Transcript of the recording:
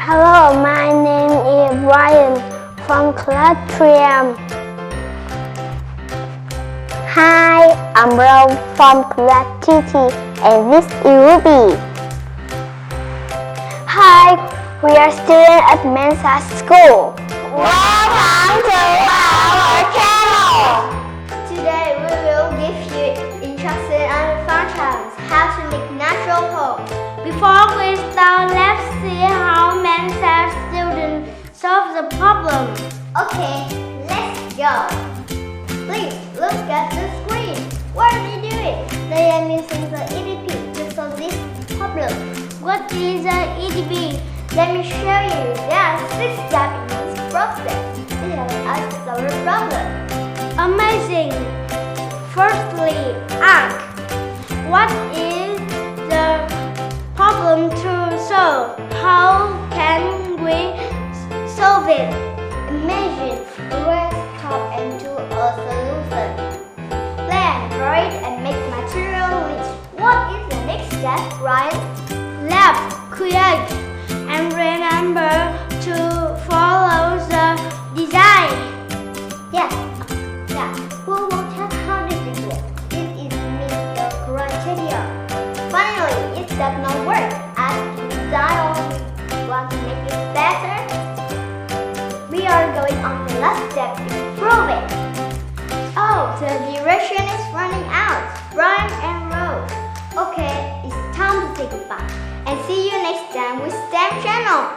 Hello, my name is Ryan from class 3M. Hi, I'm Ron from class TT and this is Ruby. Hi, we are students at Mensa school. Welcome to our channel. Today we will give you instructions and functions how to make natural hope. Before we start, let's see how Mensa students solve the problem. Okay, let's go. Please look at the screen. What are they doing? They are using the EDP to solve this problem. What is the EDP? Let me show you. There are 6 steps in this process. This helps us solve the problem. Amazing! Firstly, ask. What is the problem to solve? How can we solve it? Imagine, let's stop and do a solution. Plan, write, and make material list. What is the next step, right? Lab, create, and remember to follow the design. Yeah. Who will check how this is work? This is meet the criteria. Finally, it does not work as design only. Want to make it better? We are going on the last step to prove it. Oh, the duration is running out. Run and roll. Okay, it's time to say goodbye. And see you next time with STEM channel.